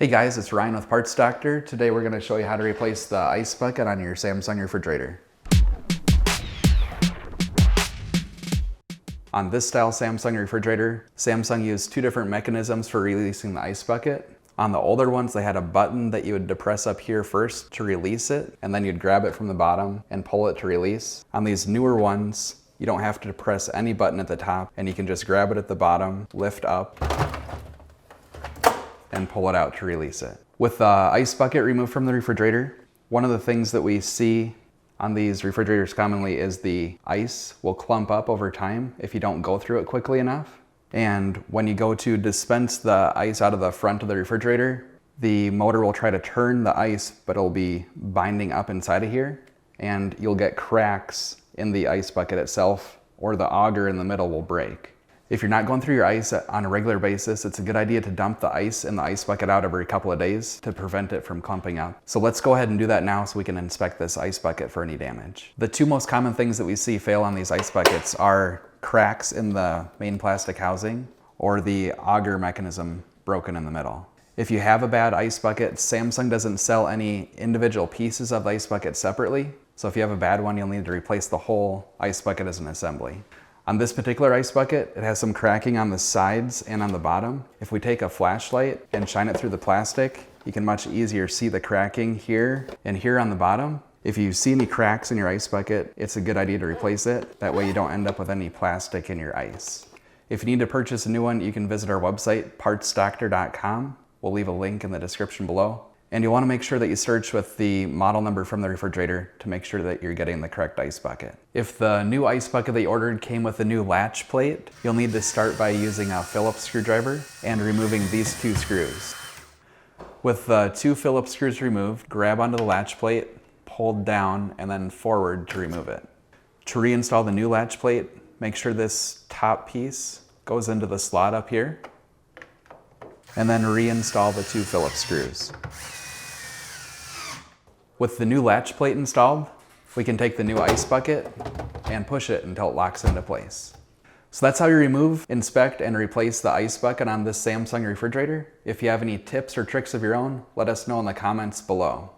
Hey guys, it's Ryan with Parts Doctor. Today we're going to show you how to replace the ice bucket on your Samsung refrigerator. On this style Samsung refrigerator, Samsung used two different mechanisms for releasing the ice bucket. On the older ones, they had a button that you would depress up here first to release it, and then you'd grab it from the bottom and pull it to release. On these newer ones, you don't have to depress any button at the top, and you can just grab it at the bottom, lift up, and pull it out to release it. With the ice bucket removed from the refrigerator, one of the things that we see on these refrigerators commonly is the ice will clump up over time if you don't go through it quickly enough. And when you go to dispense the ice out of the front of the refrigerator, the motor will try to turn the ice, but it'll be binding up inside of here, and you'll get cracks in the ice bucket itself, or the auger in the middle will break. If you're not going through your ice on a regular basis, it's a good idea to dump the ice in the ice bucket out every couple of days to prevent it from clumping up. So let's go ahead and do that now so we can inspect this ice bucket for any damage. The two most common things that we see fail on these ice buckets are cracks in the main plastic housing or the auger mechanism broken in the middle. If you have a bad ice bucket, Samsung doesn't sell any individual pieces of the ice bucket separately. So if you have a bad one, you'll need to replace the whole ice bucket as an assembly. On this particular ice bucket, it has some cracking on the sides and on the bottom. If we take a flashlight and shine it through the plastic, you can much easier see the cracking here and here on the bottom. If you see any cracks in your ice bucket, it's a good idea to replace it. That way you don't end up with any plastic in your ice. If you need to purchase a new one, you can visit our website, partsdoctor.com. We'll leave a link in the description below. And you'll want to make sure that you search with the model number from the refrigerator to make sure that you're getting the correct ice bucket. If the new ice bucket that you ordered came with a new latch plate, you'll need to start by using a Phillips screwdriver and removing these two screws. With the two Phillips screws removed, grab onto the latch plate, pull down, and then forward to remove it. To reinstall the new latch plate, make sure this top piece goes into the slot up here, and then reinstall the two Phillips screws. With the new latch plate installed, we can take the new ice bucket and push it until it locks into place. So that's how you remove, inspect, and replace the ice bucket on this Samsung refrigerator. If you have any tips or tricks of your own, let us know in the comments below.